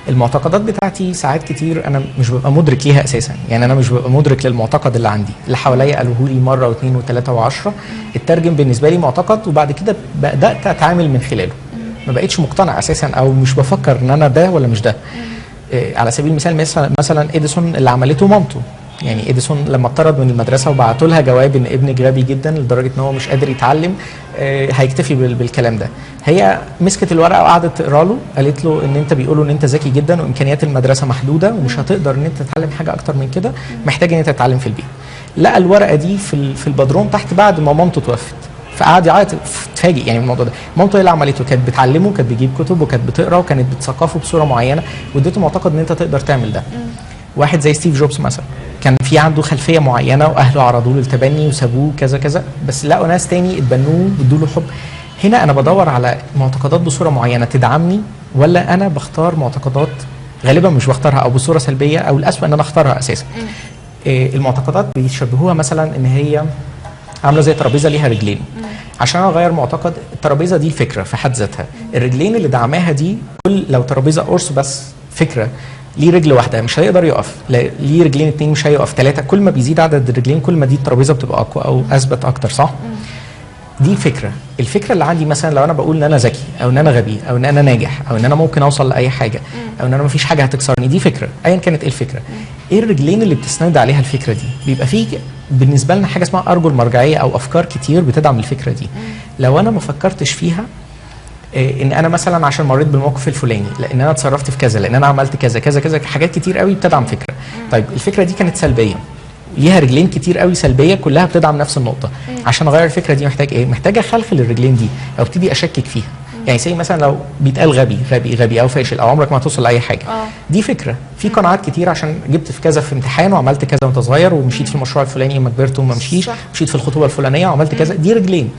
المعتقدات بتاعتي ساعات كتير انا مش ببقى مدرك ليها اساسا، يعني انا مش ببقى مدرك للمعتقد اللي عندي، اللي حواليا قالوه لي مره واثنين وثلاثه وعشرة، اترجم بالنسبه لي معتقد، وبعد كده بدات اتعامل من خلاله. ما بقتش مقتنع اساسا او مش بفكر ان انا ده ولا مش ده. على سبيل المثال مثلا اديسون اللي عملته مامته، يعني اديسون لما اتطرد من المدرسه وبعتوا لها جواب ان ابنك غبي جدا لدرجه ان هو مش قادر يتعلم، هيكتفي بالكلام ده. هي مسكت الورقه وقعدت تقرا له، قالت له ان انت بيقولوا ان انت ذكي جدا وامكانيات المدرسه محدوده ومش هتقدر ان انت تتعلم حاجه اكتر من كده، محتاج ان انت تتعلم في البيت. لقى الورقه دي في البدروم تحت بعد ما مامته توفت، فقعد يعيط، اتفاجئ يعني من الموضوع ده. مامته هي اللي عملته، كانت بتعلمه، كانت بتجيب كتب وكانت بتقرا وكانت بتثقفه بصوره معينه، واديته معتقد ان انت تقدر تعمل ده. واحد زي ستيف جوبز مثلا كان في عنده خلفيه معينه واهله عرضوا له التبني وسابوه كذا كذا، بس لقوا ناس تاني اتبنوه وادوا له حب. هنا انا بدور على معتقدات بصوره معينه تدعمني، ولا انا بختار معتقدات غالبا مش بختارها او بصوره سلبيه، او الاسوء ان انا اختارها اساسا. المعتقدات بيشبهوها مثلا ان هي عامله زي ترابيزه ليها رجلين. عشان انا اغير معتقد، الترابيزه دي فكره في حد ذاتها، الرجلين اللي دعماها دي لو ترابيزه قرص بس فكره، ليه رجل واحده مش هيقدر يقف، ليه رجلين اتنين مش هيقف، ثلاثه، كل ما بيزيد عدد الرجلين كل ما دي الترابيزه بتبقى اقوى او اثبت اكتر، صح؟ دي فكره. الفكره اللي عندي مثلا لو انا بقول ان انا ذكي او ان انا غبي او ان انا ناجح او ان انا ممكن اوصل لاي حاجه او ان انا مفيش حاجه هتكسرني، دي فكره ايا كانت ايه الفكره. ايه الرجلين اللي بتستند عليها الفكره دي؟ بيبقى في بالنسبه لنا حاجه اسمها ارجل مرجعيه او افكار كتير بتدعم الفكره دي. لو انا ما فكرتش فيها، ان انا مثلا عشان مريت بالموقف الفلاني، لان انا اتصرفت في كذا، لان انا عملت كذا كذا كذا، حاجات كتير قوي بتدعم فكره. طيب الفكره دي كانت سلبيه، ليها رجلين كتير قوي سلبيه كلها بتدعم نفس النقطه. عشان اغير الفكره دي محتاج ايه؟ محتاج اخلخل الرجلين دي او ابتدي اشكك فيها. يعني زي مثلا لو بيتقال غبي غبي غبي او فاشل او عمرك ما هتوصل لاي حاجه، دي فكره. في قناعات كتير، عشان جبت في كذا في امتحان وعملت كذا وانت صغير، ومشيت في المشروع الفلاني لما كبرت وما مشيش، مشيت في الخطوبه الفلانيه وعملت كذا، دي رجلين.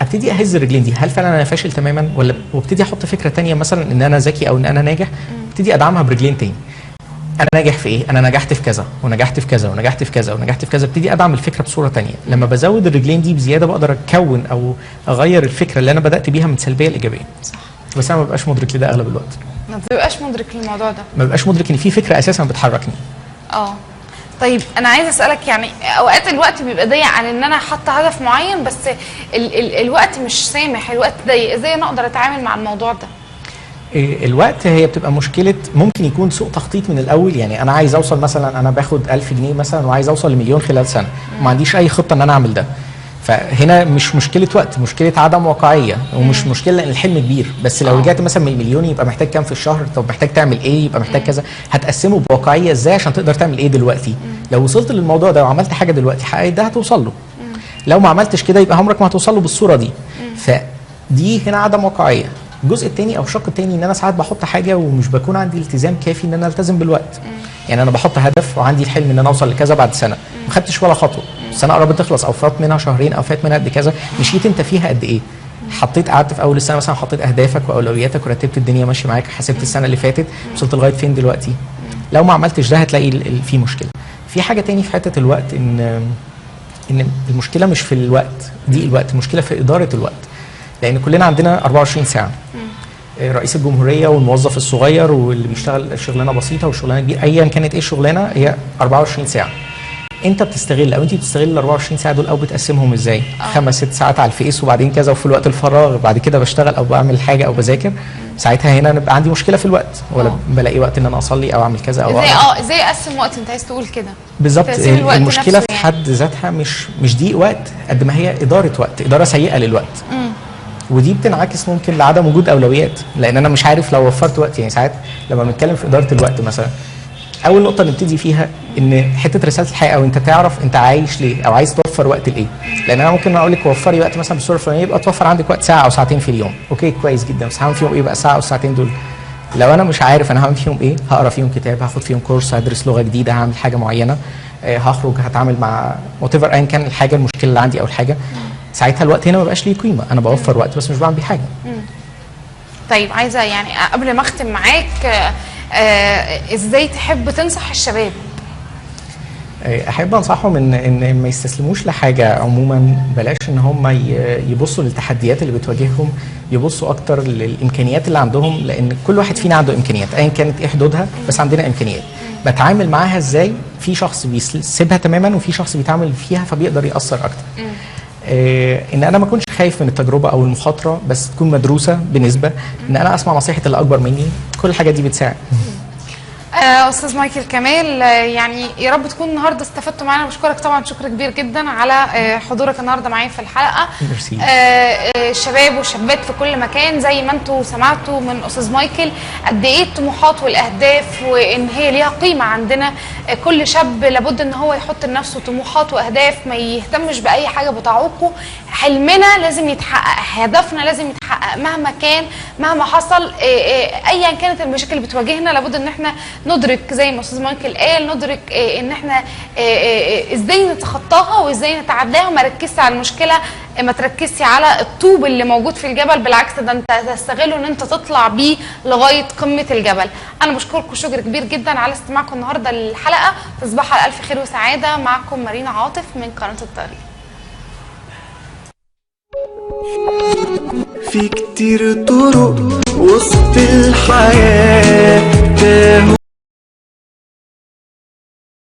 ابتدي اهز الرجلين دي، هل فعلا انا فاشل تماما ولا، وابتدي احط فكره ثانيه مثلا ان انا ذكي او ان انا ناجح، ابتدي ادعمها برجلين تاني. انا ناجح في ايه؟ انا نجحت في كذا ونجحت في كذا ونجحت في كذا ونجحت في كذا، ابتدي ادعم الفكره بصوره ثانيه. لما بزود الرجلين دي بزياده بقدر اكون او اغير الفكره اللي انا بدات بيها من سلبيه لايجابيه. صح. بس انا ما ببقاش مدرك لده اغلب الوقت. ما بتبقاش مدرك للموضوع ده. ما ببقاش مدرك ان في فكره اساسا بتحركني. طيب انا عايزه اسالك، يعني اوقات الوقت بيبقى ضيق على ان انا حاطه هدف معين، بس الوقت مش سامح، الوقت ضيق، ازاي انا اقدر اتعامل مع الموضوع ده؟ الوقت هي بتبقى مشكله، ممكن يكون سوء تخطيط من الاول. يعني انا عايز اوصل مثلا، انا باخد 1000 جنيه مثلا وعايز اوصل لمليون خلال سنه، وما عنديش اي خطه ان انا اعمل ده. فهنا مش مشكله وقت، مشكله عدم واقعيه، ومش مشكله لان الحلم كبير. بس لو رجعت مثلا من المليون يبقى محتاج كام في الشهر، طب محتاج تعمل ايه، يبقى محتاج كذا، هتقسمه بواقعيه ازاي عشان تقدر تعمل ايه دلوقتي. لو وصلت للموضوع ده وعملت حاجه دلوقتي حققت ده هتوصل له. لو ما عملتش كده يبقى عمرك ما هتوصل له بالصوره دي. فدي هنا عدم واقعيه. الجزء الثاني او الشق الثاني ان انا ساعات بحط حاجه ومش بكون عندي التزام كافي ان انا التزم بالوقت. يعني انا بحط هدف وعندي الحلم ان انا اوصل لكذا بعد سنه، ما خدتش ولا خطوه، السنه قربت تخلص او فات منها شهرين او فات منها قد كذا، مشيت انت فيها قد ايه؟ حطيت، قعدت في اول السنه مثلا حطيت اهدافك واولوياتك ورتبت الدنيا ماشيه معاك، حسبت السنه اللي فاتت وصلت لغايه فين دلوقتي. لو ما عملتش ده هتلاقي في مشكله. في حاجه تاني في حته الوقت، ان المشكله مش في الوقت، دي الوقت، المشكله في اداره الوقت. لان كلنا عندنا 24 ساعه. رئيس الجمهوريه والموظف الصغير واللي بيشتغل شغلانه بسيطه والشغلانه كبيره، ايا كانت ايه الشغلانه، هي 24 ساعه. انت بتستغل او انت بتستغل ال 24 ساعه دول او بتقسمهم ازاي؟ 5 6 ساعات على الفيس وبعدين كذا، وفي الوقت الفراغ بعد كده بشتغل او بعمل حاجه او بذاكر. ساعتها هنا نبقى عندي مشكله في الوقت، ولا بلاقي وقت ان انا اصلي او اعمل كذا او ازاي اقسم وقت؟ انت عايز تقول كده بالظبط. المشكله في حد ذاتها مش ضيق وقت قد ما هي اداره وقت، اداره سيئه للوقت. ودي بتنعكس ممكن لعدم وجود اولويات، لان انا مش عارف لو وفرت وقت. يعني ساعات لما بنتكلم في اداره الوقت مثلا، اول نقطه نبتدي فيها ان حته رساله الحياه، او انت تعرف انت عايش ليه او عايز توفر وقت لايه. لان انا ممكن اقول لك وفري وقت مثلا بالصوره الفلانيه، يبقى توفر عندك وقت ساعه او ساعتين في اليوم، اوكي كويس جدا، بس هعمل فيهم ايه بقى الساعه او الساعتين دول؟ لو انا مش عارف انا هعمل فيهم ايه، هقرا فيهم كتاب، هاخد فيهم كورس، هدرس لغه جديده، هعمل حاجه معينه، هخرج، هتعامل مع وات ايفر ايا كان الحاجه المشكله اللي عندي او الحاجه، ساعتها الوقت هنا ما بقاش ليه قيمه، انا بوفر وقت بس مش بعمل بيه حاجه. طيب عايزه يعني قبل ما اختم معاك، ازاي تحب تنصح الشباب؟ احب انصحهم ان ما يستسلموش لحاجه عموما. بلاش ان هم يبصوا للتحديات اللي بتواجههم، يبصوا اكتر للامكانيات اللي عندهم، لان كل واحد فينا عنده امكانيات ايا كانت ايه حدودها، بس عندنا امكانيات. بتعامل معاها ازاي؟ في شخص بيسيبها تماما وفي شخص بيتعامل فيها فبيقدر ياثر اكتر. ان انا ما اكونش خايف من التجربه او المخاطره، بس تكون مدروسه بنسبه، ان انا اسمع نصيحه اللي اكبر مني. كل الحاجات دي بتساعد. استاذ مايكل كمال، يعني يا رب تكون النهارده استفدتوا معانا. بشكرك طبعا شكر كبير جدا على حضورك النهارده معايا في الحلقه. ميرسي. الشباب والشابات في كل مكان زي ما انتم سمعتوا من استاذ مايكل قد ايه الطموحات والاهداف وان هي ليها قيمه عندنا. كل شاب لابد ان هو يحط لنفسه طموحات واهداف، ما يهتمش باي حاجه بتعوقه. حلمنا لازم يتحقق، هدفنا لازم يتحقق مهما كان مهما حصل. ايا كانت المشاكل اللي بتواجهنا لابد ان احنا ندرك زي ما استاذ مايكل قال، ندرك ان احنا ازاي نتخطاها وازاي نتعداها، وما ركزش على المشكله، ما تركزش على الطوب اللي موجود في الجبل، بالعكس ده انت تستغله ان انت تطلع بيه لغايه قمه الجبل. انا بشكركم شكر كبير جدا على استماعكم النهارده للحلقه. تصبحوا على الف خير وسعاده. معكم مارينا عاطف من قناه الطريق. في كتير طرق وسط الحياة